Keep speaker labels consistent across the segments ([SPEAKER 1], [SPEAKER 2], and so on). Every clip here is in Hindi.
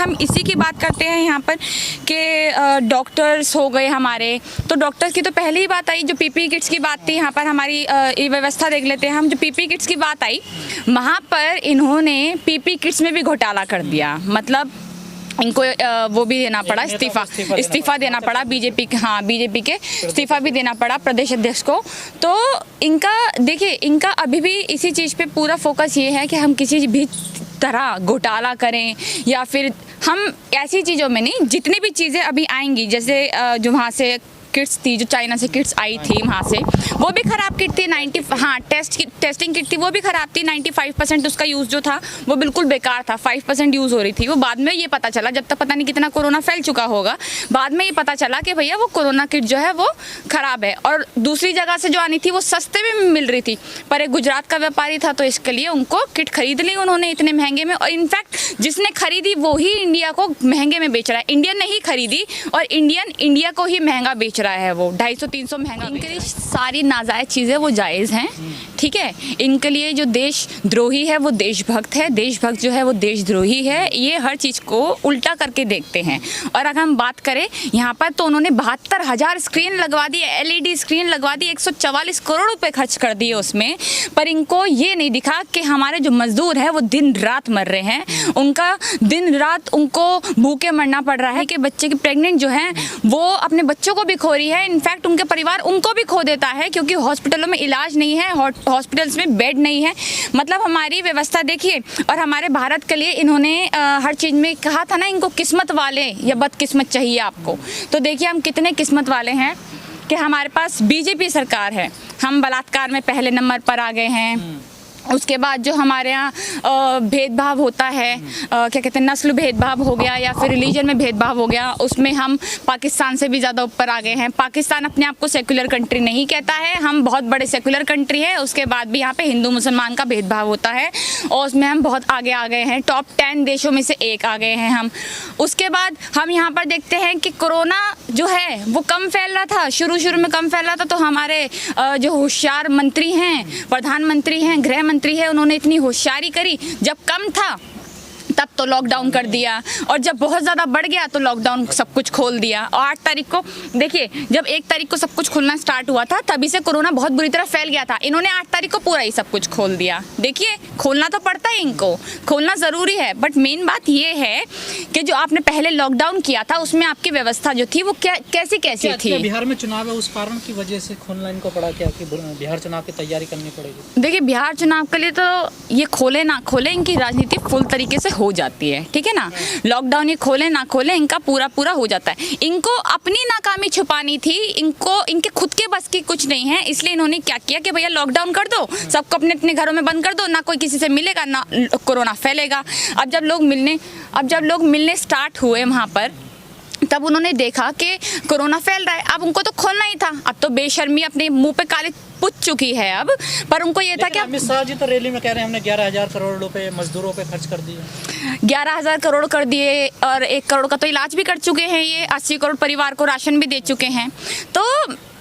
[SPEAKER 1] हम इसी की बात करते हैं यहाँ पर कि डॉक्टर्स हो गए हमारे, तो डॉक्टर्स की तो पहले ही बात आई, जो पीपीई किट्स की बात थी यहाँ पर हमारी ये व्यवस्था देख लेते हैं हम। जो पीपीई किट्स की बात आई वहाँ पर इन्होंने पीपीई किट्स में भी घोटाला कर दिया, मतलब इनको वो भी देना पड़ा, इस्तीफा देना पड़ा बीजेपी के इस्तीफा भी देना पड़ा प्रदेश अध्यक्ष को। तो इनका देखिए, इनका अभी भी इसी चीज़ पे पूरा फोकस ये है कि हम किसी भी तरह घोटाला करें, या फिर हम ऐसी चीज़ों में नहीं, जितनी भी चीज़ें अभी आएंगी, जैसे जो वहाँ से किट्स थी, जो चाइना से किट्स आई थी वहाँ से, वो भी ख़राब किट थी। टेस्टिंग किट थी, वो भी ख़राब थी। 95% उसका यूज़ जो था वो बिल्कुल बेकार था, 5% यूज़ हो रही थी। वो बाद में ये पता चला, जब तक पता नहीं कितना कोरोना फैल चुका होगा, बाद में ये पता चला कि भैया वो कोरोना किट जो है वो ख़राब है। और दूसरी जगह से जो आनी थी वो सस्ते में मिल रही थी, पर एक गुजरात का व्यापारी था तो इसके लिए उनको किट खरीद ली उन्होंने इतने महंगे में। और इनफैक्ट जिसने खरीदी वो ही इंडिया को महंगे में बेच रहा है। इंडियन ने ही खरीदी और इंडिया को ही महंगा बेच रहा है, वो 250-300 महंगा। इनके लिए सारी नाजायज़ चीज़ें वो जायज़ हैं, ठीक है। इनके लिए जो देशद्रोही है वो देशभक्त है, देशभक्त जो है वो देशद्रोही है। ये हर चीज़ को उल्टा करके देखते हैं। और अगर हम बात करें यहाँ पर, तो उन्होंने 72,000 स्क्रीन लगवा दी, LED स्क्रीन लगवा दी, 144 करोड़ रुपए खर्च कर दिए उसमें। पर इनको ये नहीं दिखा कि हमारे जो मजदूर हैं वो दिन रात मर रहे हैं, उनका दिन रात उनको भूखे मरना पड़ रहा है। कि बच्चे की प्रेग्नेंट जो हैं वो अपने बच्चों को भी खो रही है, इनफैक्ट उनके परिवार उनको भी खो देता है, क्योंकि हॉस्पिटलों में इलाज नहीं है, हॉस्पिटल्स में बेड नहीं है। मतलब हमारी व्यवस्था देखिए। और हमारे भारत के लिए इन्होंने हर चीज़ में कहा था ना, इनको किस्मत वाले या बदकिस्मत चाहिए आपको। तो देखिए हम कितने किस्मत वाले हैं कि हमारे पास बीजेपी सरकार है। हम बलात्कार में पहले नंबर पर आ गए हैं। उसके बाद जो हमारे यहाँ भेदभाव होता है, क्या कहते हैं, नस्ल भेदभाव हो गया या फिर रिलीजन में भेदभाव हो गया, उसमें हम पाकिस्तान से भी ज़्यादा ऊपर आ गए हैं। पाकिस्तान अपने आप को सेक्युलर कंट्री नहीं कहता है, हम बहुत बड़े सेक्युलर कंट्री है। उसके बाद भी यहाँ पे हिंदू मुसलमान का भेदभाव होता है और उसमें हम बहुत आगे आ गए हैं, टॉप 10 देशों में से एक आ गए हैं हम। उसके बाद हम यहाँ पर देखते हैं कि कोरोना जो है वो कम फैल रहा था, शुरू में कम फैल रहा था। तो हमारे जो होशियार मंत्री हैं, प्रधानमंत्री हैं, गृह मंत्री है, उन्होंने इतनी होशियारी करी, जब कम था तब तो लॉकडाउन कर दिया, और जब बहुत ज़्यादा बढ़ गया तो लॉकडाउन सब कुछ खोल दिया। और 8 तारीख को देखिए, जब 1 तारीख को सब कुछ खुलना स्टार्ट हुआ था तभी से कोरोना बहुत बुरी तरह फैल गया था। इन्होंने 8 तारीख को पूरा ही सब कुछ खोल दिया। देखिए, खोलना तो पड़ता है, इनको खोलना ज़रूरी है, बट मेन बात ये है कि जो आपने पहले लॉकडाउन किया था उसमें आपकी व्यवस्था जो थी वो कैसी थी।
[SPEAKER 2] बिहार में चुनाव है, उस कारण की वजह से खोलना इनको पड़ा क्या, कि बिहार चुनाव की तैयारी करनी पड़ेगी?
[SPEAKER 1] देखिए, बिहार चुनाव के लिए तो ये खोले ना खोले, इनकी राजनीति फुल तरीके से हो जाती है, ठीक है ना। लॉकडाउन ये खोले ना खोले, इनका पूरा हो जाता है। इनको अपनी नाकामी छुपानी थी, इनके खुद के बस की कुछ नहीं है। इसलिए इन्होंने क्या किया कि भैया लॉकडाउन कर दो, सबको अपने अपने घरों में बंद कर दो, ना कोई किसी से मिलेगा ना कोरोना फैलेगा। अब जब लोग मिलने स्टार्ट हुए वहाँ पर, तब उन्होंने देखा कि कोरोना फैल रहा है। अब उनको तो खोलना ही था, अब तो बेशर्मी अपने मुंह पे काली पुत चुकी है अब। पर उनको ये था कि
[SPEAKER 2] अमित शाह जी तो रैली में कह रहे हैं हमने 11,000 करोड़ रुपए मजदूरों पे खर्च कर दिए।
[SPEAKER 1] 11,000 करोड़ कर दिए, और 1 करोड़ का तो इलाज भी कर चुके हैं ये, 80 करोड़ परिवार को राशन भी दे चुके हैं। तो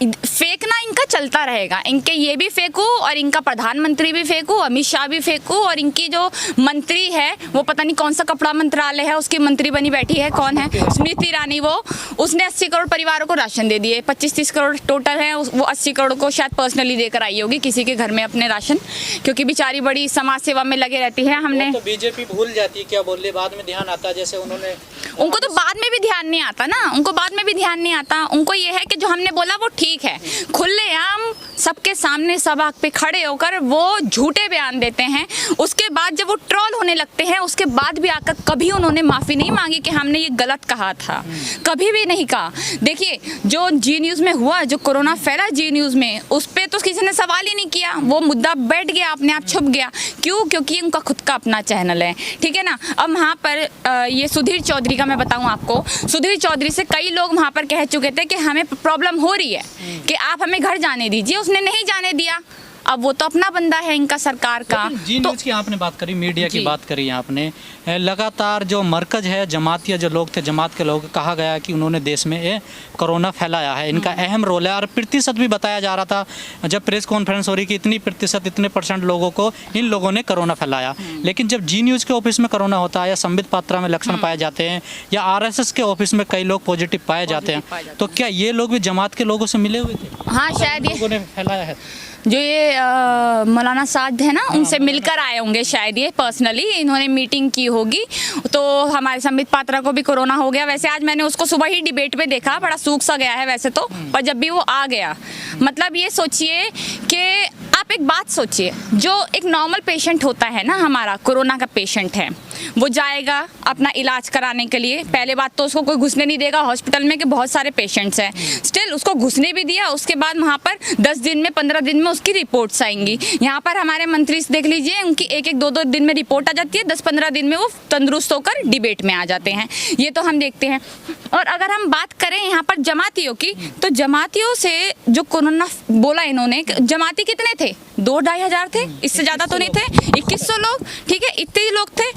[SPEAKER 1] फेंकना इनका चलता रहेगा, इनके ये भी फेंकू और इनका प्रधानमंत्री भी फेंकू, अमित शाह भी फेंकू, और इनकी जो मंत्री है वो पता नहीं कौन सा कपड़ा मंत्रालय है उसकी मंत्री बनी बैठी है, कौन है, स्मृति ईरानी, वो उसने 80 करोड़ परिवारों को राशन दे दिए। 25-30 करोड़ टोटल है, वो 80 करोड़ को शायद पर्सनली देकर आई होगी किसी के घर में अपने राशन, क्योंकि बेचारी बड़ी समाज सेवा में लगे रहती है। हमने
[SPEAKER 2] तो बीजेपी भूल जाती है, क्या बोल रही, बाद में ध्यान आता है, जैसे उन्होंने,
[SPEAKER 1] उनको तो बाद में भी ध्यान नहीं आता ना, उनको बाद में भी ध्यान नहीं आता। उनको ये है कि जो हमने बोला वो ठीक है, खुलेआम सबके सामने सभा पे खड़े होकर वो झूठे बयान देते हैं। उसके बाद जब वो ट्रोल होने लगते हैं, उसके बाद भी आकर कभी उन्होंने माफ़ी नहीं मांगी कि हमने ये गलत कहा था, कभी भी नहीं कहा। देखिए, जो जी न्यूज़ में हुआ, जो कोरोना फैला जी न्यूज़ में, उस पर तो किसी ने सवाल ही नहीं किया, वो मुद्दा बैठ गया, अपने आप छुप गया। क्यों? क्योंकि उनका खुद का अपना चैनल है, ठीक है ना। अब वहाँ पर ये सुधीर चौधरी का मैं बताऊँ आपको, सुधीर चौधरी से कई लोग वहाँ पर कह चुके थे कि हमें प्रॉब्लम हो रही है कि आप हमें घर जाने दीजिए, उसने नहीं जाने दिया। अब वो तो अपना बंदा है इनका सरकार का।
[SPEAKER 2] जी
[SPEAKER 1] तो
[SPEAKER 2] न्यूज़ की आपने बात करी, मीडिया की
[SPEAKER 1] जी।
[SPEAKER 2] बात करी आपने, लगातार जो मरकज है जमातिया जो लोग थे, जमात के लोग, कहा गया कि उन्होंने देश में ये कोरोना फैलाया है, इनका अहम रोल है। और प्रतिशत भी बताया जा रहा था जब प्रेस कॉन्फ्रेंस हो रही कि इतनी प्रतिशत, इतने % लोगों को इन लोगों ने कोरोना फैलाया। लेकिन जब जी न्यूज़ के ऑफिस में कोरोना होता है या संबित पात्रा में लक्षण पाए जाते हैं या RSS के ऑफिस में कई लोग पॉजिटिव पाए जाते हैं, तो क्या ये लोग भी जमात के लोगों से मिले हुए थे?
[SPEAKER 1] हाँ, शायद ये
[SPEAKER 2] लोगों ने फैलाया है।
[SPEAKER 1] जो ये मौलाना साद है ना, उनसे मिलकर आए होंगे शायद, ये पर्सनली इन्होंने मीटिंग की होगी। तो हमारे संबित पात्रा को भी कोरोना हो गया। वैसे आज मैंने उसको सुबह ही डिबेट पे देखा, बड़ा सूख सा गया है वैसे तो, पर जब भी वो आ गया, मतलब ये सोचिए कि आप एक बात सोचिए, जो एक नॉर्मल पेशेंट होता है ना, हमारा कोरोना का पेशेंट है, वो जाएगा अपना इलाज कराने के लिए। पहले बात तो उसको कोई घुसने नहीं देगा हॉस्पिटल में, कि बहुत सारे पेशेंट्स हैं। स्टिल उसको घुसने भी दिया, उसके बाद वहाँ पर 10 दिन में, 15 दिन में उसकी रिपोर्ट्स आएंगी। यहाँ पर हमारे मंत्री देख लीजिए, उनकी 1-2 दिन में रिपोर्ट आ जाती है, 10-15 दिन में वो तंदुरुस्त होकर डिबेट में आ जाते हैं। ये तो हम देखते हैं। और अगर हम बात करें यहाँ पर जमातियों की, तो जमातियों से जो कोरोना बोला इन्होंने, जमाती कितने थे? 2-2.5 हज़ार थे, इससे ज़्यादा तो नहीं थे। 2100 लोग, ठीक है, इतने ही लोग थे।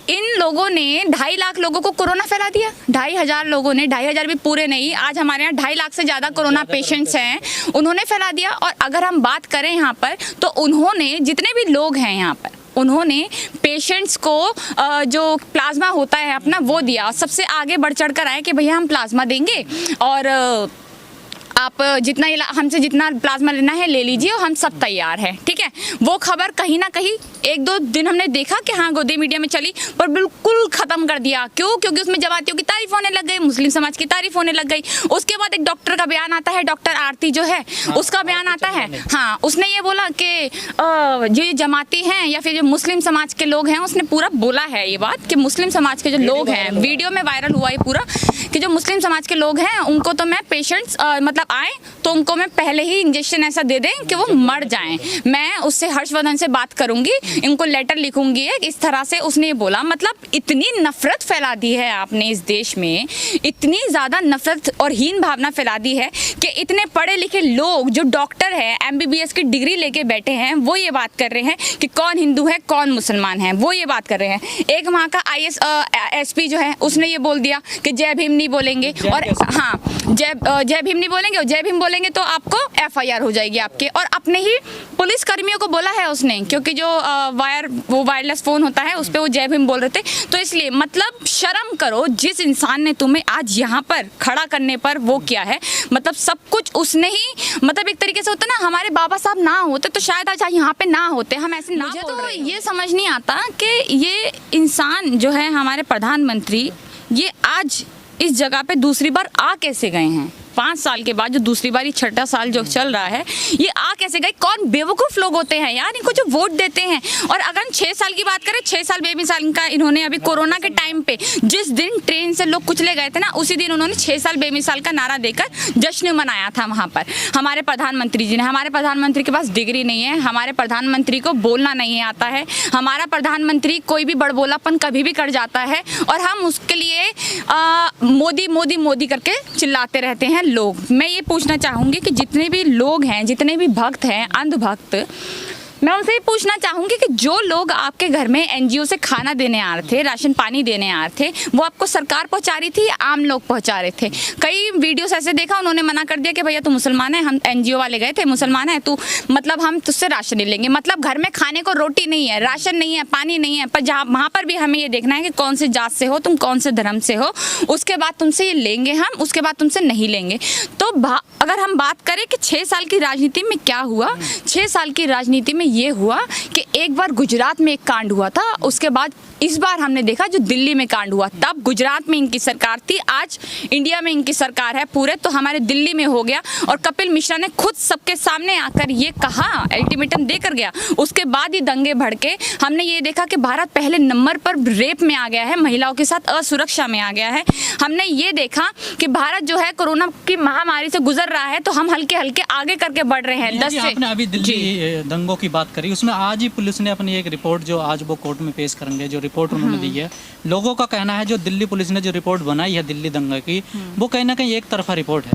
[SPEAKER 1] इन लोगों ने 2.5 लाख लोगों को कोरोना फैला दिया। 2.5 हज़ार लोगों ने, 2.5 हज़ार भी पूरे नहीं, आज हमारे यहाँ 2.5 लाख से ज़्यादा कोरोना पेशेंट्स हैं, उन्होंने फैला दिया। और अगर हम बात करें यहाँ पर, तो उन्होंने, जितने भी लोग हैं यहाँ पर, उन्होंने पेशेंट्स को जो प्लाज्मा होता है अपना, वो दिया। सबसे आगे बढ़ चढ़ कर आए कि भैया हम प्लाज्मा देंगे और आप हमसे जितना प्लाज्मा लेना है ले लीजिए, और हम सब तैयार हैं, ठीक है। वो खबर कहीं ना कहीं 1-2 दिन हमने देखा कि हाँ गोदी मीडिया में चली, पर बिल्कुल ख़त्म कर दिया। क्यों? क्योंकि उसमें जमातियों की तारीफ होने लग गई, मुस्लिम समाज की तारीफ होने लग गई। उसके बाद एक डॉक्टर का बयान आता है, डॉक्टर आरती जो है, उसका बयान आता है। हाँ, उसने ये बोला कि जो ये जमाती हैं या फिर जो मुस्लिम समाज के लोग हैं, उसने पूरा बोला है ये बात कि मुस्लिम समाज के जो लोग हैं, वीडियो में वायरल हुआ ये पूरा, कि जो मुस्लिम समाज के लोग हैं उनको तो मैं पेशेंट्स मतलब आए तो उनको मैं पहले ही इंजेक्शन ऐसा दे दें कि वो मर जाएं। मैं उससे हर्षवर्धन से बात करूंगी, इनको लेटर लिखूंगी इस तरह से, उसने ये बोला। मतलब इतनी नफरत फैला दी है आपने इस देश में, इतनी ज़्यादा नफरत और हीन भावना फैला दी है कि इतने पढ़े लिखे लोग जो डॉक्टर है, MBBS की डिग्री लेके बैठे हैं, वो ये बात कर रहे हैं कि कौन हिंदू है कौन मुसलमान है, वो ये बात कर रहे हैं। एक वहाँ का IS SP जो है, उसने ये बोल दिया कि जय भीम नहीं बोलेंगे, और हाँ जय भीम नहीं बोलेंगे, और जय भीम बोलेंगे तो आपको FIR हो जाएगी आपके। और अपने ही पुलिस कर्मियों को बोला है उसने, क्योंकि जो वो वायरलेस फ़ोन होता है उस पर वो जय भीम बोल रहे थे। तो इसलिए मतलब शर्म करो, जिस इंसान ने तुम्हें आज यहाँ पर खड़ा करने पर वो किया है, मतलब सब कुछ उसने ही, मतलब एक तरीके से होता ना, हमारे बाबा साहब ना होते तो शायद आज यहाँ पे ना होते, हम ऐसे ना। मुझे तो ये समझ नहीं आता कि ये इंसान जो है हमारे प्रधानमंत्री, ये आज इस जगह पे दूसरी बार आ कैसे गए हैं? 5 साल के बाद जो दूसरी बार, 6ठा साल जो चल रहा है, ये आ कैसे गए? कौन बेवकूफ़ लोग होते हैं यार इनको जो वोट देते हैं। और अगर 6 साल की बात करें, 6 साल बेमिसाल का इन्होंने अभी कोरोना के टाइम पे जिस दिन ट्रेन से लोग कुचले गए थे ना, उसी दिन उन्होंने 6 साल बेमिसाल का नारा देकर जश्न मनाया था वहाँ पर हमारे प्रधानमंत्री जी ने। हमारे प्रधानमंत्री के पास डिग्री नहीं है, हमारे प्रधानमंत्री को बोलना नहीं आता है, हमारा प्रधानमंत्री कोई भी बड़बोलापन कभी भी कर जाता है, और हम उसके लिए मोदी मोदी मोदी करके चिल्लाते रहते हैं लोग। मैं ये पूछना चाहूँगी कि जितने भी लोग हैं, जितने भी भक्त हैं, अंधभक्त, मैं उनसे ये पूछना चाहूँगी कि जो लोग आपके घर में NGO से खाना देने आ रहे थे, राशन पानी देने आ रहे थे, वो आपको सरकार पहुँचा रही थी या आम लोग पहुँचा रहे थे? कई वीडियोस ऐसे देखा, उन्होंने मना कर दिया कि भैया तू मुसलमान है, हम NGO वाले गए थे, मुसलमान है तू, मतलब हम तुझसे राशन नहीं लेंगे। मतलब घर में खाने को रोटी नहीं है, राशन नहीं है, पानी नहीं है, पर जहाँ वहाँ पर भी हमें ये देखना है कि कौन से जात से हो तुम, कौन से धर्म से हो, उसके बाद तुमसे ये लेंगे हम, उसके बाद तुमसे नहीं लेंगे। तो अगर हम बात करें कि 6 साल की राजनीति में क्या हुआ, 6 साल की राजनीति में ये हुआ कि एक बार गुजरात में एक कांड हुआ था, उसके बाद इस बार हमने देखा जो दिल्ली में कांड हुआ। तब गुजरात में इनकी सरकार थी, आज इंडिया में इनकी सरकार है पूरे, तो हमारे दिल्ली में हो गया। और कपिल मिश्रा ने खुद सबके सामने आकर ये कहा, अल्टीमेटम देकर गया। उसके बाद ही दंगे भड़के। हमने ये देखा कि भारत पहले नंबर पर रेप में आ गया है, महिलाओं के साथ असुरक्षा में आ गया है। हमने ये देखा कि भारत जो है कोरोना की महामारी से गुजर रहा है, तो हम हल्के हल्के आगे करके बढ़ रहे हैं। 10 से
[SPEAKER 2] आपने अभी दिल्ली दंगों की बात करी, उसमें आज ही पुलिस ने अपनी एक रिपोर्ट जो आज वो कोर्ट में पेश करेंगे, जो रिपोर्ट उन्होंने दी है, लोगों का कहना है जो दिल्ली पुलिस ने जो रिपोर्ट बनाई है दिल्ली दंगे की, वो कहीं ना कहीं एक तरफा रिपोर्ट है।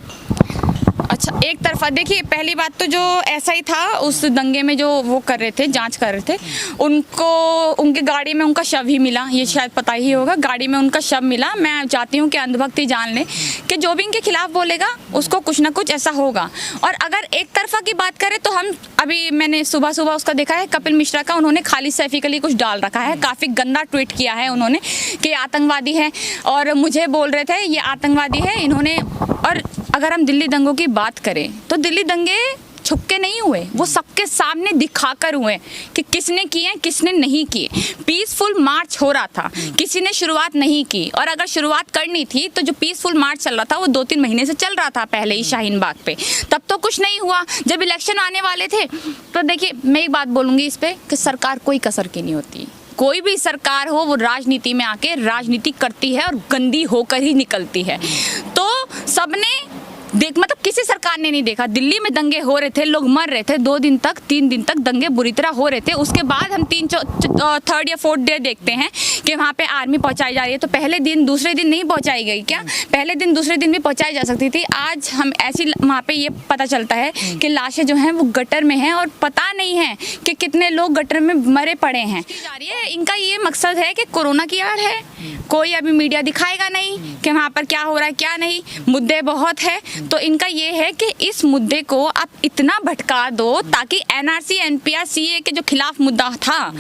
[SPEAKER 1] अच्छा, एक तरफा देखिए, पहली बात तो जो ऐसा ही था उस दंगे में जो वो कर रहे थे, जांच कर रहे थे, उनको उनकी गाड़ी में उनका शव ही मिला, ये शायद पता ही होगा, गाड़ी में उनका शव मिला। मैं चाहती हूँ कि अंधभक्ति जान ले कि जो भी इनके खिलाफ बोलेगा उसको कुछ ना कुछ ऐसा होगा। और अगर एक तरफा की बात करें तो हम अभी मैंने सुबह सुबह उसका देखा है, कपिल मिश्रा का, उन्होंने खालिद सैफी के लिए कुछ डाल रखा है, काफ़ी गंदा ट्वीट किया है उन्होंने कि आतंकवादी है और मुझे बोल रहे थे ये आतंकवादी है इन्होंने। और अगर हम दिल्ली दंगों की बात करें तो दिल्ली दंगे छुपके नहीं हुए, वो सबके सामने दिखाकर हुए कि किसने किए किसने नहीं किए। पीसफुल मार्च हो रहा था, किसी ने शुरुआत नहीं की, और अगर शुरुआत करनी थी तो जो पीसफुल मार्च चल रहा था वो 2-3 महीने से चल रहा था पहले ही शाहीन बाग पे, तब तो कुछ नहीं हुआ। जब इलेक्शन आने वाले थे तो देखिए, मैं एक बात बोलूँगी इस पर कि सरकार कोई कसर की नहीं होती, कोई भी सरकार हो वो राजनीति में आके राजनीति करती है और गंदी होकर ही निकलती है। तो सबने मतलब किसी सरकार ने नहीं देखा, दिल्ली में दंगे हो रहे थे, लोग मर रहे थे, 2 दिन तक 3 दिन तक दंगे बुरी तरह हो रहे थे। उसके बाद हम 3rd या 4th डे देखते हैं कि वहाँ पे आर्मी पहुँचाई जा रही है। तो पहले दिन दूसरे दिन नहीं पहुँचाई गई क्या? पहले दिन दूसरे दिन भी पहुँचाई जा सकती थी। आज हम ऐसी वहाँ पे ये पता चलता है कि लाशें जो हैं वो गटर में हैं और पता नहीं है कि कितने लोग गटर में मरे पड़े हैं। इनका ये मकसद है कि कोरोना की आड़ है, कोई अभी मीडिया दिखाएगा नहीं कि वहाँ पर क्या हो रहा है क्या नहीं, मुद्दे बहुत है। तो इनका ये है कि इस मुद्दे को आप इतना भटका दो ताकि एनआरसी एनपीआर सीए के जो खिलाफ मुद्दा था,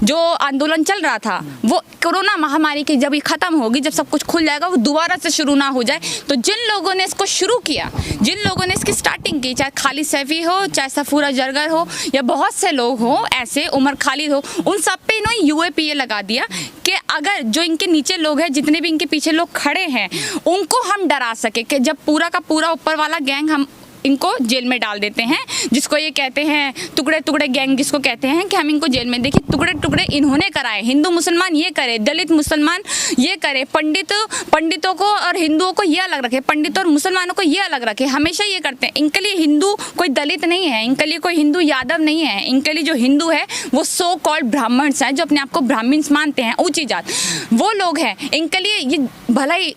[SPEAKER 1] जो आंदोलन चल रहा था, वो कोरोना महामारी की जब ये खत्म होगी, जब सब कुछ खुल जाएगा, वो दोबारा से शुरू ना हो जाए। तो जिन लोगों ने इसको शुरू किया, जिन लोगों ने इसकी स्टार्टिंग की, चाहे खालिद सैफी हो, चाहे सफूरा जरगर हो, या बहुत से लोग हो ऐसे, उमर खालिद हो, उन सब पे इन्होंने यूएपीए लगा दिया कि अगर जो इनके नीचे लोग हैं, जितने भी इनके पीछे लोग खड़े हैं, उनको हम डरा सके कि जब पूरा का पूरा ऊपर वाला गैंग हम इनको जेल में डाल देते हैं, जिसको ये कहते हैं टुकड़े टुकड़े गैंग, जिसको कहते हैं कि हम इनको जेल में, देखिए टुकड़े टुकड़े इन्होंने कराए, हिंदू मुसलमान ये करे, दलित मुसलमान ये करे, पंडितों को और हिंदुओं को ये अलग रखे, पंडितों और मुसलमानों को ये अलग रखे, हमेशा ये करते हैं। इनके लिए हिंदू कोई दलित नहीं है, इनके लिए कोई हिंदू यादव नहीं है, इनके लिए जो हिंदू है वो सो कॉल्ड ब्राह्मण्स हैं, जो अपने आप को ब्राह्मण्स मानते हैं, ऊंची जात, वो लोग हैं। इनके लिए ये भला ही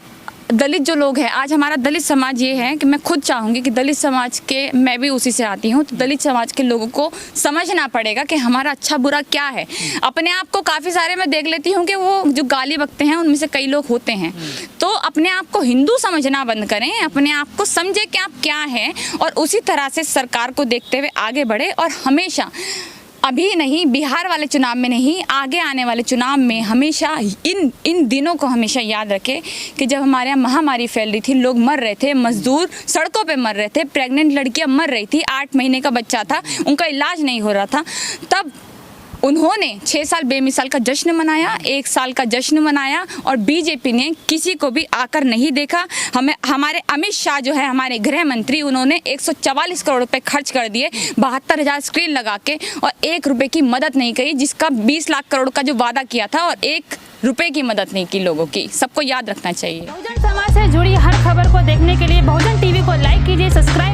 [SPEAKER 1] दलित जो लोग हैं, आज हमारा दलित समाज ये है कि मैं खुद चाहूँगी कि दलित समाज के, मैं भी उसी से आती हूँ, तो दलित समाज के लोगों को समझना पड़ेगा कि हमारा अच्छा बुरा क्या है। अपने आप को काफ़ी सारे मैं देख लेती हूँ कि वो जो गाली बकते हैं उनमें से कई लोग होते हैं, तो अपने आप को हिंदू समझना बंद करें, अपने आप को समझे कि आप क्या हैं, और उसी तरह से सरकार को देखते हुए आगे बढ़े। और हमेशा, अभी नहीं, बिहार वाले चुनाव में नहीं, आगे आने वाले चुनाव में हमेशा इन दिनों को हमेशा याद रखें कि जब हमारे यहाँ महामारी फैल रही थी, लोग मर रहे थे, मजदूर सड़कों पे मर रहे थे, प्रेग्नेंट लड़कियां मर रही थी, 8 महीने का बच्चा था, उनका इलाज नहीं हो रहा था, तब उन्होंने 6 साल बेमिसाल का जश्न मनाया, 1 साल का जश्न मनाया, और बीजेपी ने किसी को भी आकर नहीं देखा। हमारे अमित शाह जो है, हमारे गृह मंत्री, उन्होंने 144 करोड़ रुपए खर्च कर दिए, 72,000 स्क्रीन लगा के, और 1 रुपए की मदद नहीं करी, जिसका 20 लाख करोड़ का जो वादा किया था, और 1 रुपए की मदद नहीं की लोगों की। सबको याद रखना चाहिए।
[SPEAKER 3] बहुजन समाज से जुड़ी हर खबर को देखने के लिए बहुजन टीवी को लाइक कीजिए, सब्सक्राइब